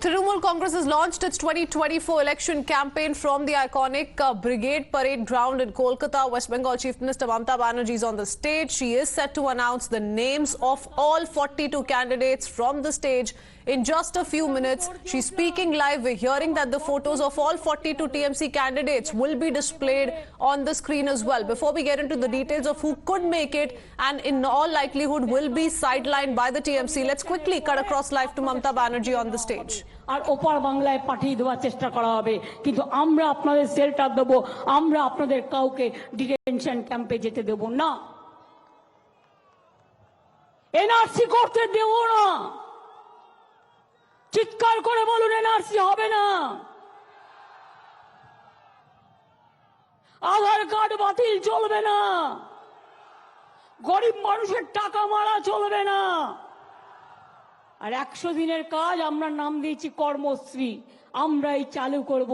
Trinamool Congress has launched its 2024 election campaign from the iconic Brigade Parade Ground in Kolkata. West Bengal Chief Minister Mamata Banerjee is on the stage. She is set to announce the names of all 42 candidates from the stage in just a few minutes. She's speaking live. We're hearing that the photos of all 42 TMC candidates will be displayed on the screen as well. Before we get into the details of who could make it and in all likelihood will be sidelined by the TMC, let's quickly cut across live to Mamata Banerjee on the stage. আর ওপার বাংলায় পাঠিয়ে দেওয়ার চেষ্টা করা হবে, কিন্তু আমরা আপনাদের শেল্টার দেব, আমরা আপনাদের কাউকে ডিটেনশন ক্যাম্পে যেতে দেব না, এনআরসি করতে দেব না। চিৎকার করে বলুন, এনআরসি হবে না, আধার কার্ড বাতিল চলবে না, গরিব মানুষের টাকা মারা চলবে না। আর 100 দিনের কাজ আমরা নাম দিয়েছি কর্মশ্রী, আমরাই চালু করব।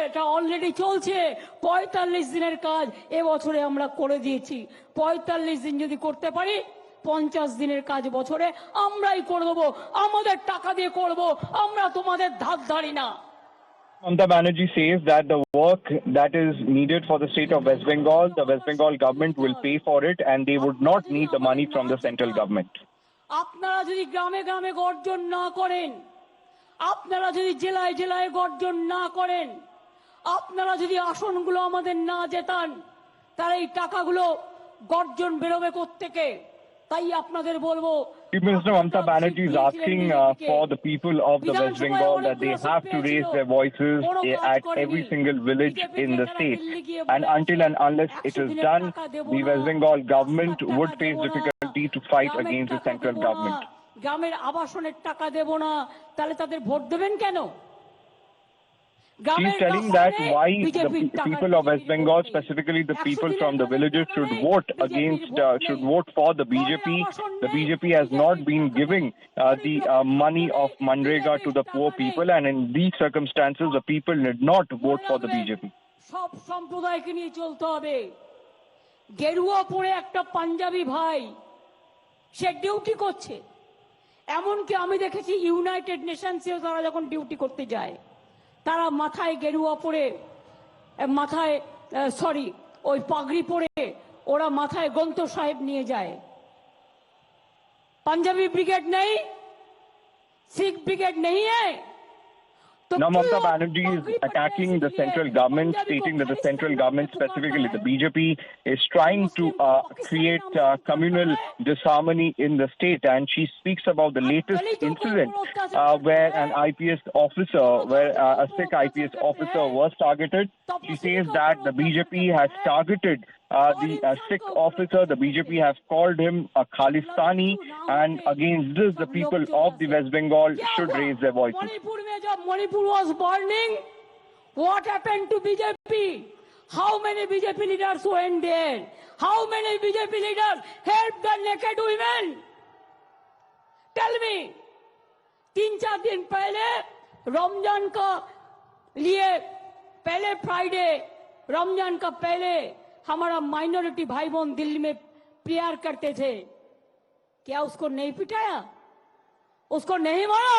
এটা অলরেডি চলছে। 45 দিনের কাজ এবছরে আমরা করে দিয়েছি। 45 দিন যদি করতে পারি, 50 দিনের কাজ বছরে আমরাই করে দেবো। আমাদের টাকা দিয়ে করব, আমরা তোমাদের ধার ধারি না। Mamata Banerjee says that the work that is needed for the state of West Bengal, the West Bengal government will pay for it and they would not need the money from the central government. আপনারা যদি গ্রামে গ্রামে গর্জন না করেন, আপনারা যদি জেলায় জেলায় গর্জন না করেন, আপনারা যদি আসনগুলো আমাদের না জেতান, তাহলে এই টাকাগুলো গর্জন বেরোবে কোত্থেকে? তাই আপনাদের বলবো, Chief Minister Mamata Banerjee is asking for the people of the West Bengal that they have to raise their voices at every single village in the state. And until and unless it is done, the West Bengal government would face difficulty to fight against the central government. গ্রামের আবাসনের টাকা দেব না, তাহলে তাদের vote দেবেন কেন? She's telling that why the people of West Bengal, specifically the people from the villages, should vote for the BJP. The BJP has not been giving the money of Manrega to the poor people, and in these circumstances, the people did not vote for the BJP. সব সম্প্রদায়কে নিয়ে চলতে হবে। গেরুয়া পরে একটা পাঞ্জাবি ভাই সে duty করছে, এমনকি আমি দেখেছি ইউনাইটেড নেশনসেও তারা যখন ডিউটি করতে যায়, তারা মাথায় গেরুয়া পরে, মাথায় ওই পাগড়ি পরে ওরা মাথায় গ্রন্থ সাহেব নিয়ে যায়। পাঞ্জাবি ব্রিগেড নেই, শিখ ব্রিগেড নেই। Now, Mamata Banerjee is attacking the central government, stating that the central government, specifically the BJP, is trying to create communal disharmony in the state. And she speaks about the latest incident where an IPS officer, a Sikh IPS officer was targeted. She says that the BJP has targeted the Sikh officer. The BJP has called him a Khalistani, and against this, the people of the West Bengal should raise their voices. Manipur was burning. What happened to BJP? How many BJP leaders went there? How many BJP leaders helped the naked women? Tell me. 3-4 दिन पहले रमजान का लिए, पहले Friday Ramzan का पहले हमारा minority भाई बहन दिल्ली में प्रेयर करते थे। क्या उसको नहीं पिटाया? उसको नहीं मारा?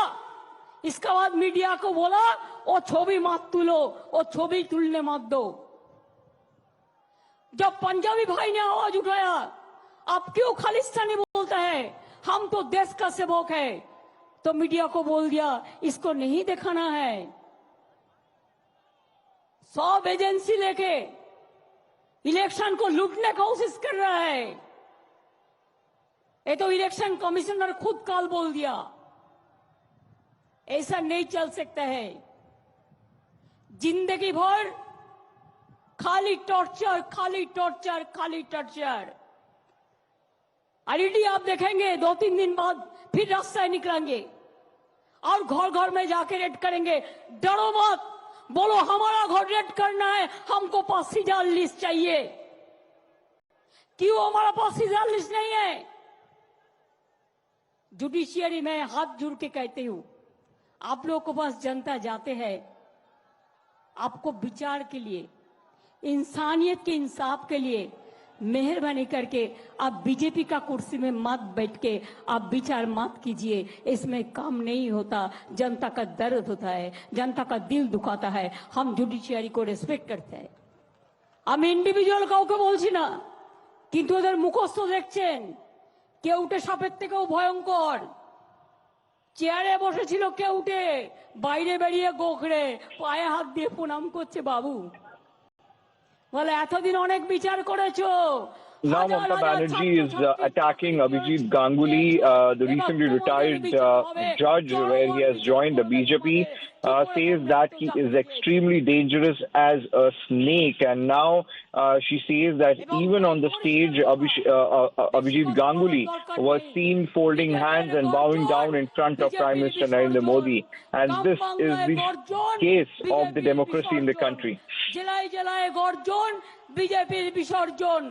इसके बाद मीडिया को बोला वो छवि मत तुलो, वो छवि तुलने मत दो। जब पंजाबी भाई ने आवाज उठाया, आप क्यों खालिस्तानी बोलता है, हम तो देश का सेवक है, तो मीडिया को बोल दिया इसको नहीं दिखाना है। सब एजेंसी लेके इलेक्शन को लूटने की कोशिश कर रहा है। ये तो इलेक्शन कमिश्नर खुद कल बोल दिया। ऐसा नहीं चल सकता है। जिंदगी भर खाली टॉर्चर, खाली टॉर्चर, खाली टॉर्चर। आईडी आप देखेंगे 2-3 दिन बाद फिर रास्ते निकलेंगे और घर घर में जाके रेड करेंगे। डरो मत, बोलो हमारा घर रेड करना है, हमको 50,000 लिस्ट चाहिए। क्यों हमारा 50,000 लिस्ट नहीं है? जुडिशियरी में हाथ जोड़ के कहती हूं, आप लोगों के पास जनता जाते हैं आपको विचार के लिए, इंसानियत के इंसाफ के लिए, मेहरबानी करके आप बीजेपी का कुर्सी में मत बैठ के आप विचार मत कीजिए, इसमें काम नहीं होता। जनता का दर्द होता है, जनता का दिल दुखाता है। हम जुडिशियारी को रेस्पेक्ट करते हैं। আমি ইন্ডিভিজুয়াল কাউকে বলছি না, কিন্তু ওদের মুখস্থ দেখছেন, কেউটে সাপের থেকেও ভয়ঙ্কর। চেয়ারে বসেছিল কেউটে, বাইরে বেরিয়ে গোখড়ে পায়ে হাত দিয়ে প্রণাম করছে বাবু। বলে এতদিন অনেক বিচার করেছো। Now Mamata Banerjee is attacking Abhijit Ganguly, the recently retired judge, where he has joined the BJP, says that he is extremely dangerous as a snake. And now she says that even on the stage, Abhijit Ganguly was seen folding hands and bowing down in front of Prime Minister Narendra Modi. And this is the case of the democracy in the country. জেলায় জেলায় গর্জন, বিজেপির বিসর্জন।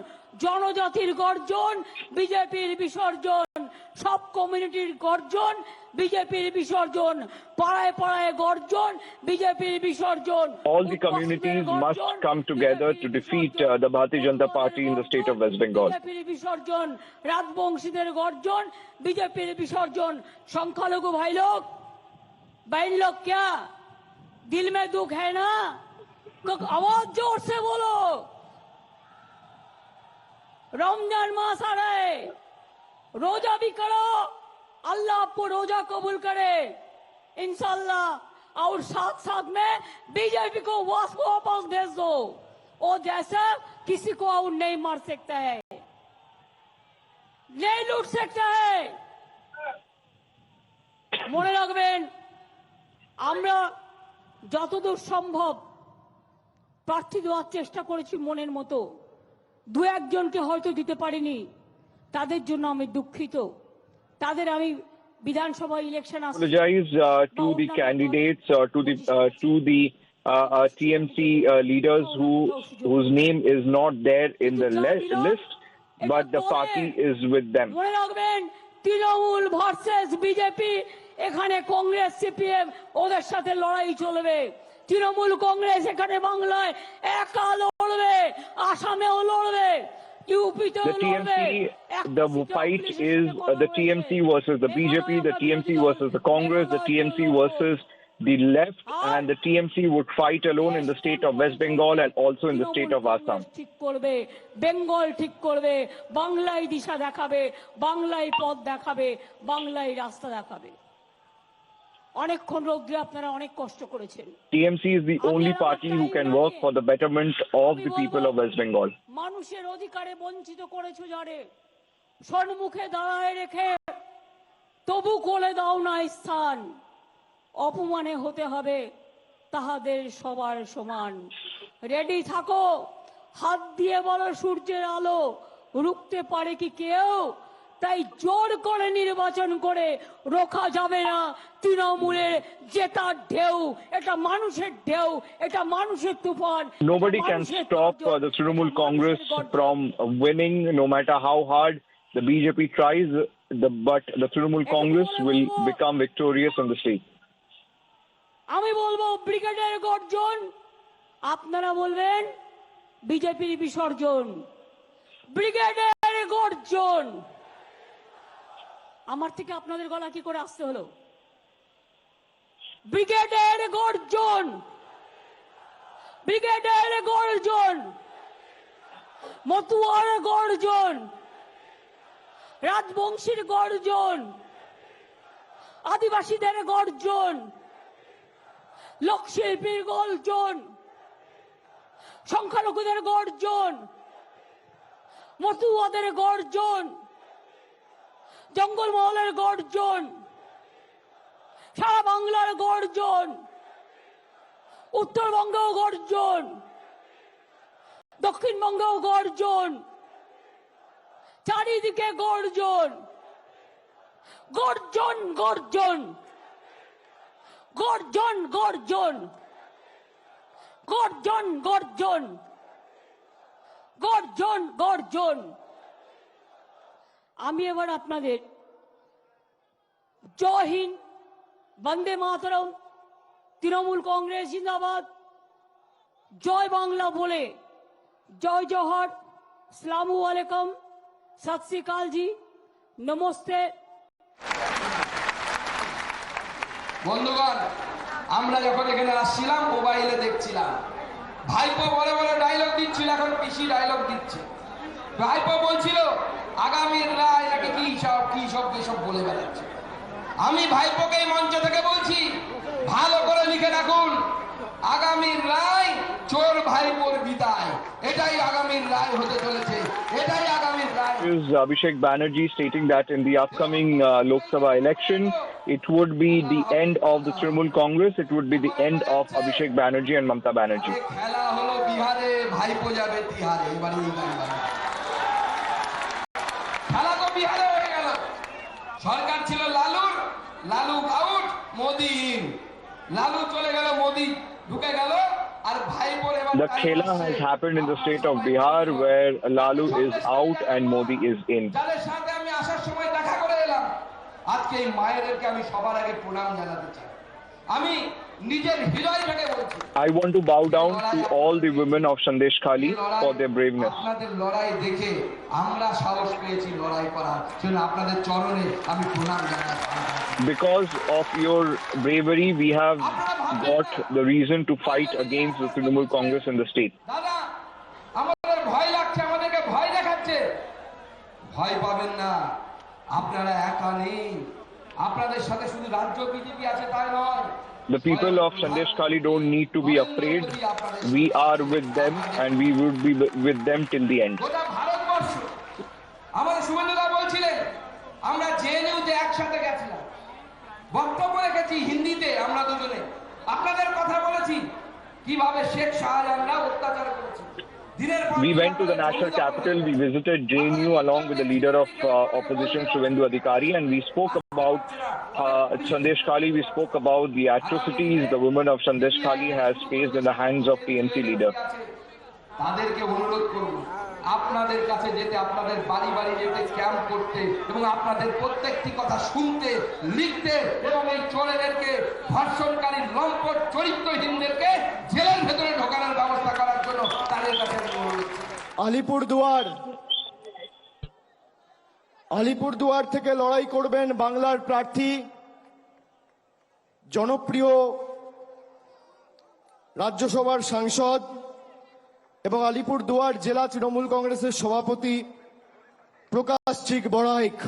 জনজাতির গর্জন, বিজেপির বিসর্জন। সব কমিউনিটির গর্জন, বিজেপির বিসর্জন। পাড়ায় পাড়ায় গর্জন, বিজেপির বিসর্জন। All the communities must come together to defeat the Bharatiya Janata Party in the state of West Bengal. বিজেপির বিসর্জন, রাজবংশীদের গর্জন, বিজেপির বিসর্জন। সংখ্যালঘু ভাই লোক, बहन लोग, क्या दिल में दुख है ना? आवाज जोर से बोलो। रमजान मास आ रहा है, रोजा भी करो, अल्लाह आपको रोजा कबूल करे इंशाल्लाह। और साथ साथ में बीजेपी को वापस भेज दो। वो जैसा किसी को और नहीं मार सकता है, नहीं लूट सकता है। মনে রাখবেন, আমরা যতদূর সম্ভব প্রার্থী দেওয়ার চেষ্টা করেছি মনের মতো। দু একজনকে হয়তো দিতে পারিনি, তাদের জন্য আমি দুঃখিত। তাদের আমি বিধানসভা election Apologize to the candidates or to the TMC leaders whose name is not there in the list, but the party is with them. মনে রাখবেন, তৃণমূল ভার্সেস বিজেপি, এখানে কংগ্রেস সিপিএম ওদের সাথে লড়াই চলবে। তৃণমূল কংগ্রেস এখানে বাংলায় একা লড়বে, আসামেও লড়বে, ইউপিতেও লড়বে। The fight is the TMC versus the BJP, the TMC versus the Congress, the TMC versus the left, and the TMC would fight alone in the state of West Bengal and also in the state of Assam. ঠিক করবে, বেঙ্গল ঠিক করবে, বাংলায় দিশা দেখাবে, বাংলায় পথ দেখাবে, বাংলায় রাস্তা দেখাবে। অনেকক্ষণ রোদ্রে আপনারা অনেক কষ্ট করেছেন। TMC is the only party who can work for the betterment of the people of West Bengal. মানুষের অধিকারে বঞ্চিত করেছো যারে, সম্মুখে দাঁড়ায় রেখে তবু কোলে দাও না স্থান। অপমানে হতে হবে তাহাদের সবার সমান। রেডি থাকো, হাত দিয়ে বলো সূর্যের আলো রুখতে পারে কি কেউ? তাই জোর করে নির্বাচন করে রোখা যাবে না তৃণমূলের জেতার ঢেউ। এটা মানুষের ঢেউ, এটা মানুষের তুফান। Nobody can stop the Trinamool Congress from winning, no matter how hard the BJP tries, but the Trinamool Congress will become victorious on the state. আমি বলবো ব্রিগেডের গর্জন, আপনারা বলবেন বিজেপির বিসর্জন। ব্রিগেডের গর্জন। আমার থেকে আপনাদের গলা কি করে আসতে হলো? ব্রিগেডের গর্জন, ব্রিগেডের গর্জন, মতুয়ার গর্জন, রাজবংশীর গর্জন, আদিবাসীদের গর্জন, লোকশিল্পীর গর্জন, সংখ্যালঘুদের গর্জন, মতুয়াদের গর্জন, জঙ্গলমহলের গর্জন, সারা বাংলার গর্জন, উত্তরবঙ্গেও গর্জন, দক্ষিণবঙ্গেও গর্জন, চারিদিকে গর্জন, গর্জন গর্জন, গর্জন গর্জন, গর্জন গর্জন, গর্জন গর্জন। আমি এবার আপনাদের জয় হিন্দ, বন্দে মাতরম, তৃণমূল কংগ্রেস জিন্দাবাদ, জয় বাংলা বলে জয় জোহর अस्सलामु अलैकुम, सत श्री अकाल जी, नमस्ते। বন্ধুগণ, আমরা যখন এখানে আসছিলাম মোবাইলে দেখছিলাম ভাইপো বড় বড় ডায়লগ দিচ্ছিল, এখন পিসি ডায়লগ দিচ্ছে। ভাইপো বলছিল আগামীর রায় নাকি কি সব বলে বেড়াচ্ছে। আমি ভাইপোকে এই মঞ্চ থেকে বলছি, ভালো করে লিখে রাখুন, আগামীর রায় চোর ভাইপোর বিদায়। এটাই আগামীর রায় হতে চলেছে, এটাই আগামীর রায়। Is Abhishek Banerjee stating that in the upcoming Lok Sabha election, it would be the end of the Trinamool Congress, it would be the end of Abhishek Banerjee and Mamata Banerjee. খেলা হলো বিহারে, ভাইপো যাবে তিহারে। এবারে এই গান গান। খেলা তো বিহারে হয়ে গেল। সরকার ছিল লালুর, লালু আউট, মোদি ইন। লালু চলে গেল, মোদি ঢুকে গেল, আর ভাইপোর এবার The khela has happened in the state of Bihar where Lalu is out and Modi is in. যাদের সাথে আমি আসার সময় দেখা করে এলাম, আজকে এই মায়েদেরকে আমি সবার আগে প্রণাম জানাতে চাই। আমি নিজের হৃদয় থেকে বলছি, I want to bow down to all the women of Sandesh Khali for their braveness. আপনাদের লড়াই দেখে আমরা সাহস পেয়েছি লড়াই করার জন্য। আপনাদের চরণে আমি প্রণাম জানাচ্ছি। Because of your bravery, we have got the reason to fight against the Trinamool Congress in the state. দাদা, আমাদের ভয় লাগছে, আমাদেরকে ভয় দেখাচ্ছে। ভয় পাবেন না, আপনারা একা নেই। আপনাদের সাথে শুধু রাজ্য বিজেপি আছে তাই নয়। The people of Sandesh Khali don't need to be afraid. We are with them and we would be with them till the end. গোটা ভারতবর্ষ, আমাদের শুভেন্দুদা বলছিলেন আমরা জেএনইউতে একসাথে গেছিলাম, বক্তব্য রেখেছি হিন্দিতে, আমরা দুজনে আপনাদের কথা বলেছি কিভাবে শেখ শাহজাহানরা অত্যাচার করেছে। We went to the national capital, we visited JNU along with the leader of opposition Suvendu Adhikari, and we spoke about Sandesh Khali, we spoke about the atrocities the women of Sandesh Khali has faced in the hands of TMC leader. তাদেরকে অনুরোধ করব আপনাদের কাছে যেতে, আপনাদের বাড়ি বাড়ি যেতে, ক্যাম্প করতে এবং আপনাদের প্রত্যেকটি কথা শুনতে, লিখতে এবং এই চোরেদেরকে, ধর্ষণকারী, লম্পট, চরিত্রহীনদেরকে জেলের ভেতরে ঢোকানোর ব্যবস্থা করার জন্য তাদের কাছে আমি অনুরোধ করছি। আলিপুরদুয়ার থেকে লড়াই করবেন বাংলার প্রার্থী, জনপ্রিয় রাজ্যসভার সাংসদ এবং আলিপুরদুয়ার জেলা তৃণমূল কংগ্রেসের সভাপতি প্রকাশ চিক বড়াইক।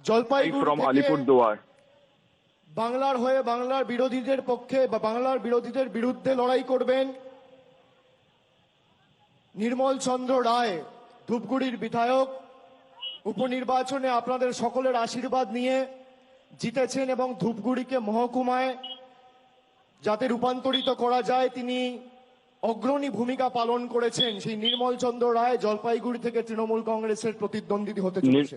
জলপাইগুড়ি From থেকে Alipurduar. বাংলার হয়ে বাংলার বিরোধীদের পক্ষে বা বাংলার বিরোধীদের বিরুদ্ধে লড়াই করবেন নির্মল চন্দ্র রায়, ধূপগুড়ির বিধায়ক। উপনির্বাচনে আপনাদের সকলের আশীর্বাদ নিয়ে জিতেছেন এবং ধূপগুড়িকে মহকুমায় যাতে রূপান্তরিত করা যায় তিনি অগ্রণী ভূমিকা পালন করেছেন। সেই নির্মল চন্দ্র রায় জলপাইগুড়ি থেকে তৃণমূল কংগ্রেসের প্রতিদ্বন্দ্বী হতে চলেছে।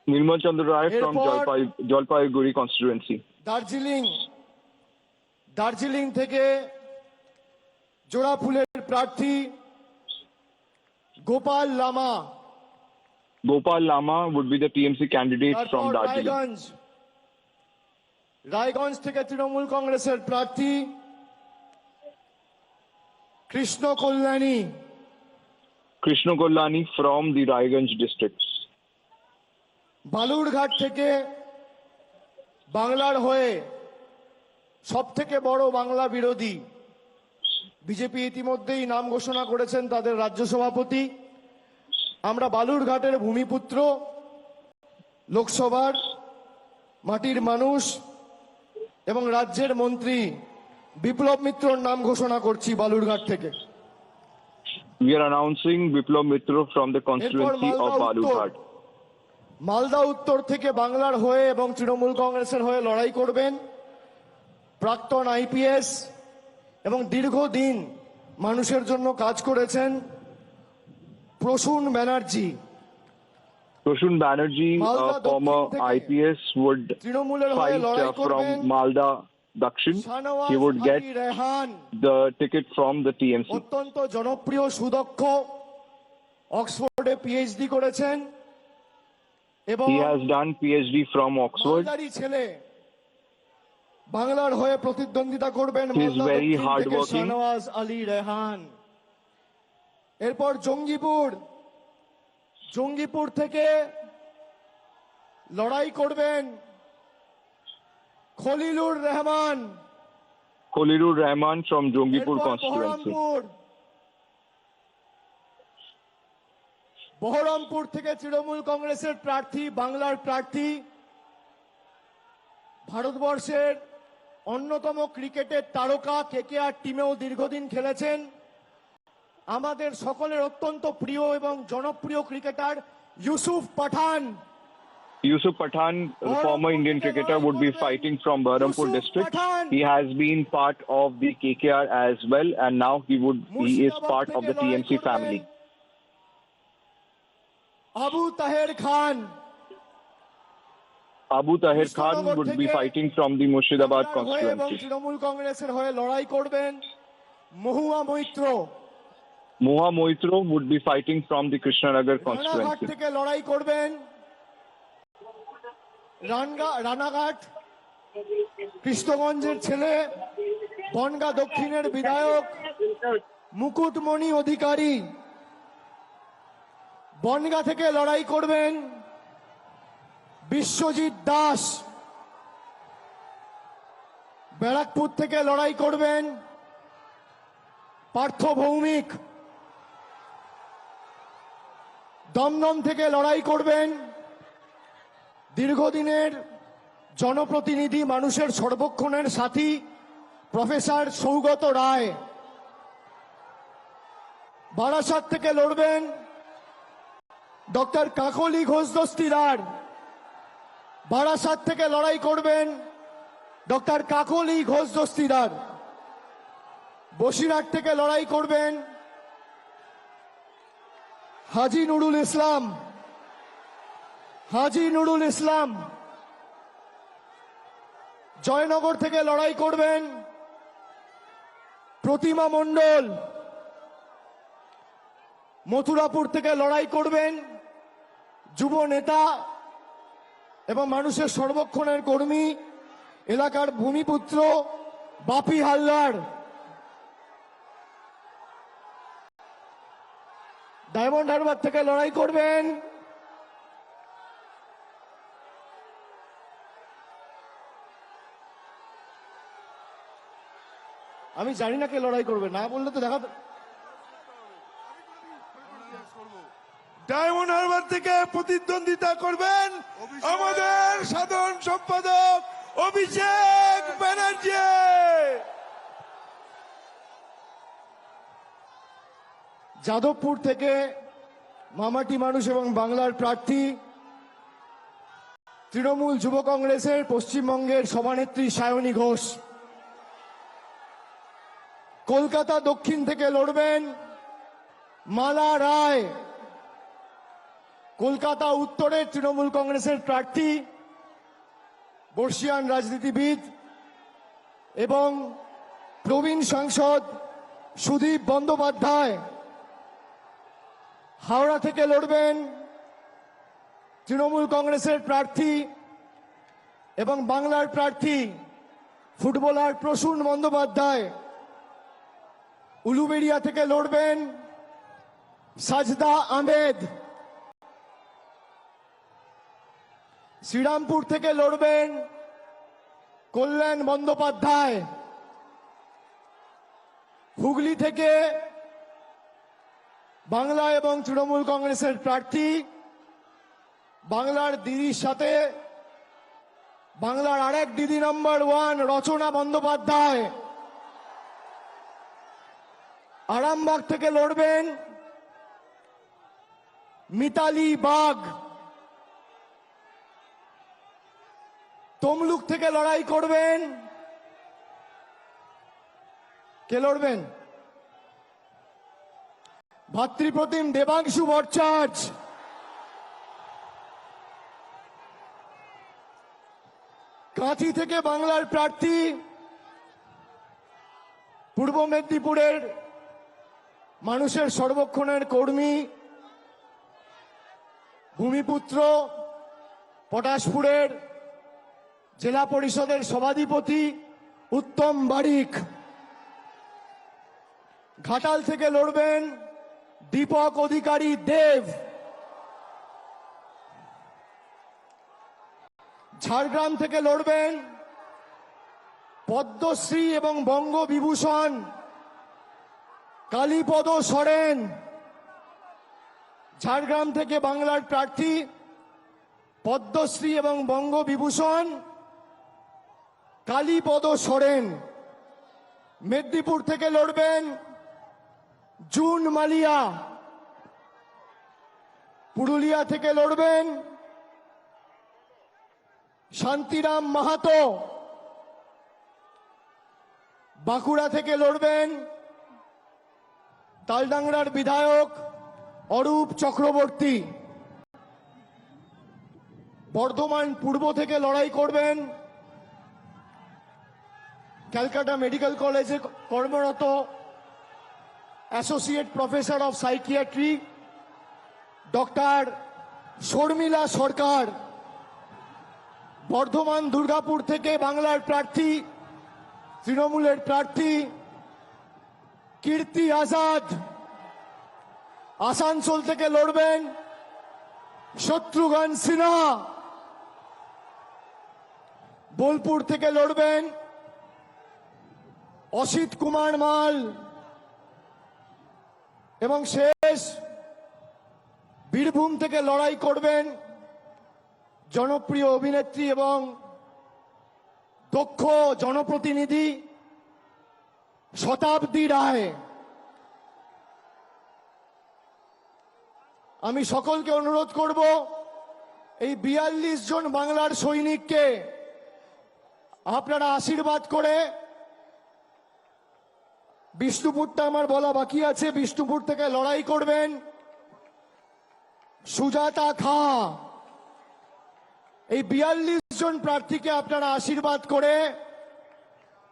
Nirmal Chandra Rai from এরপর Jalpaiguri constituency. দার্জিলিং থেকে জোড়াফুলের প্রার্থী Gopal Lama. Gopal Lama would be the TMC candidate from তারপর Darjeeling. রায়গঞ্জ থেকে তৃণমূল কংগ্রেসের প্রার্থী Krishna Kalyani. Krishna Kollani from the Raiganj districts. Balurghat থেকে বাংলার হয়ে সব থেকে বড় বাংলা বিরোধী, বিজেপি ইতিমধ্যেই নাম ঘোষণা করেছেন তাদের রাজ্য সভাপতি। আমরা বালুরঘাটের ভূমিপুত্র, লোকসভার মাটির মানুষ এবং রাজ্যের মন্ত্রী বিপ্লব মিত্রর নাম ঘোষণা করছি বালুরঘাট থেকে। We are announcing Biplab Mitra from the constituency of Balughat. Malda উত্তর থেকে বাংলার হয়ে এবং তৃণমূল কংগ্রেসের হয়ে লড়াই করবেন প্রাক্তন আইপিএস এবং দীর্ঘদিন মানুষের জন্য কাজ করেছেন Prasun Banerjee. Proshun Banerjee, Malda a former Dakshin থেকে IPS, would তৃণমূলের হয়ে fight লড়াই করবেন from Malda Dakshin. Shahnawaz He would get Ali Rehan, the ticket from the TMC. অত্যন্ত জনপ্রিয় সুদক্ষ, অক্সফোর্ডে পিএইচডি করেছেন এবং He has done PhD from Oxford. মালদারি ছেলে, বাংলার হয়ে প্রতিদ্বন্দ্বিতা করবেন He is মালদা very দক্ষিণ থেকে hardworking. শাহনওয়াজ আলী রেহান। এরপর জঙ্গিপুর থেকে লড়াই করবেন Khalilur Rahman. Khalilur Rahman from Jongipur এরপর constituency. বহরমপুর থেকে তৃণমূল কংগ্রেসের প্রার্থী, বাংলার প্রার্থী, ভারতবর্ষের অন্যতম ক্রিকেটের তারকা, কেকেআর টিমেও দীর্ঘদিন খেলেছেন, আমাদের সকলের অত্যন্ত প্রিয় এবং জনপ্রিয় cricketer Yusuf Pathan. Yusuf Pathan, the former Indian cricketer, would be fighting from Baharampur Yusuf district. Pathan. He has been part of the KKR as well, and now he is part of the TMC family. Abu Taher Khan. Abu Tahir Khan would be fighting from the Murshidabad বাংলার হয়ে এবং constituency. Trinamool কংগ্রেসের হয়ে লড়াই করবেন Mahua Moitra. Moha Moitro would be fighting from the Krishnanagar Ranaghat constituency. থেকে লড়াই করবেন রানাঘাট কৃষ্ণগঞ্জের ছেলে, বনগাঁ দক্ষিণের বিধায়ক মুকুটমণি অধিকারী। বনগাঁ থেকে লড়াই করবেন বিশ্বজিৎ দাস। ব্যারাকপুর থেকে লড়াই করবেন পার্থ ভৌমিক। দমদম থেকে লড়াই করবেন দীর্ঘদিনের জনপ্রতিনিধি, মানুষের সর্বক্ষণের সাথী প্রফেসর সৌগত রায়। বারাসাত থেকে লড়বেন ডক্টর কাকলি ঘোষ দস্তিদার। বারাসাত থেকে লড়াই করবেন ডক্টর কাকলি ঘোষ দস্তিদার। বসিরহাট থেকে লড়াই করবেন হাজি নুরুল ইসলাম। জয়নগর থেকে লড়াই করবেন প্রতিমা মণ্ডল। মথুরাপুর থেকে লড়াই করবেন যুব নেতা এবং মানুষের সর্বক্ষণের কর্মী, এলাকার ভূমিপুত্র বাপি হালদার। ডায়মন্ড হারবার থেকে লড়াই করবেন আমি জানি না কে লড়াই করবে, না বললে তো দেখা। ডায়মন্ড হারবার থেকে প্রতিদ্বন্দ্বিতা করবেন আমাদের সাধারণ সম্পাদক অভিষেক ব্যানার্জি। যাদবপুর থেকে মামাটি মানুষ এবং বাংলার প্রার্থী, তৃণমূল যুব কংগ্রেসের পশ্চিমবঙ্গের সভানেত্রী সায়নী ঘোষ। কলকাতা দক্ষিণ থেকে লড়বেন মালা রায়। কলকাতা উত্তরের তৃণমূল কংগ্রেসের প্রার্থী, বর্ষিয়ান রাজনীতিবিদ এবং প্রবীণ সাংসদ সুদীপ বন্দ্যোপাধ্যায়। হাওড়া থেকে লড়বেন তৃণমূল কংগ্রেসের প্রার্থী এবং বাংলার প্রার্থী ফুটবলার প্রসূন বন্দ্যোপাধ্যায়। উলুবেড়িয়া থেকে লড়বেন সাজদা আহমেদ। শ্রীরামপুর থেকে লড়বেন কল্যাণ বন্দ্যোপাধ্যায়। হুগলি থেকে বাংলা এবং তৃণমূল কংগ্রেসের প্রার্থী, বাংলার দিদির সাথে বাংলার আরেক দিদি নম্বর 1 রচনা বন্দ্যোপাধ্যায়। আরামবাগ থেকে লড়বেন মিতালি বাগ। তমলুক থেকে লড়াই করবেন, কে লড়বেন? ভাতৃপ্রতিম দেবাংশু ভট্টাচার্য। কাঁথি থেকে বাংলার প্রার্থী, পূর্ব মেদিনীপুরের মানুষের সর্বক্ষণের কর্মী, ভূমিপুত্র, পটাশপুরের জেলা পরিষদের সভাধিপতি উত্তম বারিক। ঘাটাল থেকে লড়বেন দীপক অধিকারী দেব। ঝাড়গ্রাম থেকে লড়বেন পদ্মশ্রী এবং বঙ্গবিভূষণ কালীপদ সরেন। ঝাড়গ্রাম থেকে বাংলার প্রার্থী পদ্মশ্রী এবং বঙ্গবিভূষণ কালীপদ সরেন। মেদিনীপুর থেকে লড়বেন জুন মালিয়া। পুরুলিয়া থেকে লড়বেন শান্তিরাম মাহাতো। বাঁকুড়া থেকে লড়বেন তালডাংরার বিধায়ক অরূপ চক্রবর্তী। বর্ধমান পূর্ব থেকে লড়াই করবেন ক্যালকাটা মেডিকেল কলেজে কর্মরত associate professor of psychiatry doctor Sharmila Sarkar. Bardhaman Durgapur থেকে বাংলার প্রার্থী তৃণমূলের প্রার্থী কীর্তি আজাদ। আসানসোল থেকে লড়বেন শত্রুঘ্ন সিনহা। বোলপুর থেকে লড়বেন অসিত কুমার মাল। এবং শেষ বীরভূম থেকে লড়াই করবেন জনপ্রিয় অভিনেত্রী এবং দক্ষ জনপ্রতিনিধি শতাব্দী রায়। আমি সকলকে অনুরোধ করব এই 42 জন বাংলার সৈনিককে আপনারা আশীর্বাদ করে, বিষ্ণুপুরটা আমার বলা বাকি আছে, বিষ্ণুপুর থেকে লড়াই করবেন সুজাতা খা। এই 42 জন প্রার্থীকে আপনারা আশীর্বাদ করে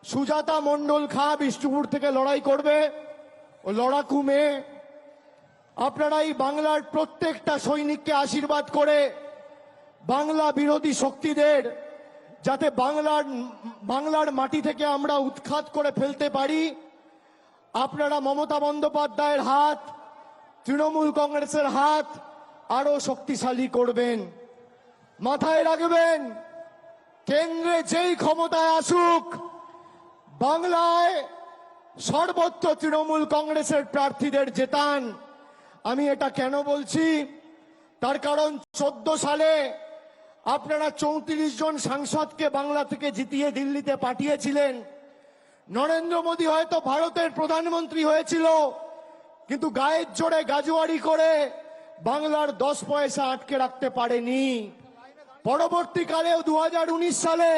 সুজাতা মণ্ডল খা বিষ্ণুপুর থেকে লড়াই করবে। ও লড়াকু মেয়ে, আপনারা এই বাংলার প্রত্যেকটা সৈনিককে আশীর্বাদ করে বাংলা বিরোধী শক্তিদের যাতে বাংলার মাটি থেকে আমরা উৎখাত করে ফেলতে পারি, আপনারা মমতা বন্দ্যোপাধ্যায়ের হাত, তৃণমূল কংগ্রেসের হাত আরো শক্তিশালী করবেন। মাথায় রাখবেন, কেন্দ্রে যেই ক্ষমতায় আসুক, বাংলায় সর্বত্র তৃণমূল কংগ্রেসের প্রার্থীদের জেতান। আমি এটা কেন বলছি, তার কারণ 14 সালে আপনারা 34 জন সাংসদকে বাংলা থেকে জিতিয়ে দিল্লিতে পাঠিয়েছিলেন। নরেন্দ্র মোদী হয়তো ভারতের প্রধানমন্ত্রী হয়েছিল, কিন্তু গায়ের জোরে গাজুয়ারি করে বাংলার 10 পয়সা আটকে রাখতে পারেনি। পরবর্তীকালেও 2019 সালে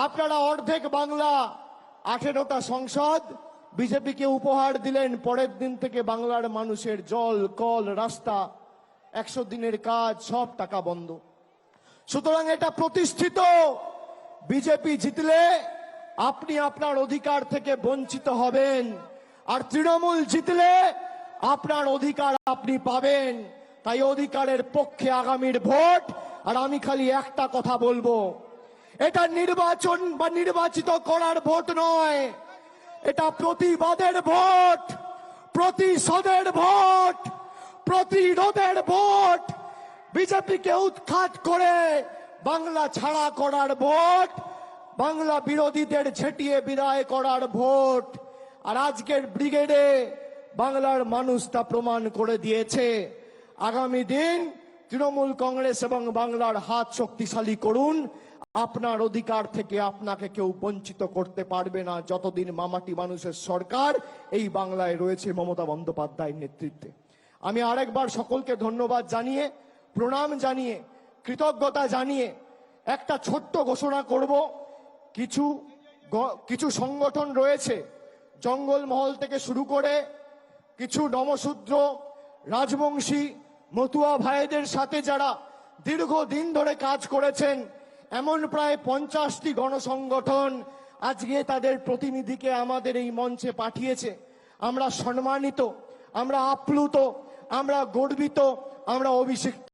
আপনারা অর্ধেক বাংলা 18টা সংসদ বিজেপিকে উপহার দিলেন। পরের দিন থেকে বাংলার মানুষের জল, কল, রাস্তা, 100 দিনের কাজ সব টাকা বন্ধ। সুতরাং এটা প্রতিষ্ঠিত, বিজেপি জিতলে আপনি আপনার অধিকার থেকে বঞ্চিত হবেন, আর তৃণমূল জিতলে আপনার অধিকার আপনি পাবেন। তাই অধিকারের পক্ষে আগামীর ভোট। আর আমি খালি একটা কথা বলবো, এটা নির্বাচন বা নির্বাচিত করার ভোট নয়, এটা প্রতিবাদের ভোট, প্রতিশোধের ভোট, প্রতিরোধের ভোট, বিজেপিকে উৎখাত করে বাংলা ছাড়া করার ভোট, বাংলা বিরোধীদের ছেটিয়ে বিদায় করার ভোট। আর আজকের ব্রিগেডে বাংলার মানুষ তা প্রমাণ করে দিয়েছে। আগামী দিন তৃণমূল কংগ্রেস এবং বাংলার হাত শক্তিশালী করুন। আপনার অধিকার থেকে আপনাকে কেউ বঞ্চিত করতে পারবে না যতদিন মামাটি মানুষের সরকার এই বাংলায় রয়েছে মমতা বন্দ্যোপাধ্যায়ের নেতৃত্বে। আমি আরেকবার সকলকে ধন্যবাদ জানিয়ে, প্রণাম জানিয়ে, কৃতজ্ঞতা জানিয়ে একটা ছোট্ট ঘোষণা করব। কিছু সংগঠন রয়েছে, জঙ্গলমহল থেকে শুরু করে কিছু নমশূদ্র, রাজবংশী, মতুয়া ভাইদের সাথে যারা দীর্ঘদিন ধরে কাজ করেছেন, এমন প্রায় 50টি গণসংগঠন আজকে তাদের প্রতিনিধিকে আমাদের এই মঞ্চে পাঠিয়েছে। আমরা সম্মানিত, আমরা আপ্লুত, আমরা গর্বিত, আমরা অভিষিক্ত।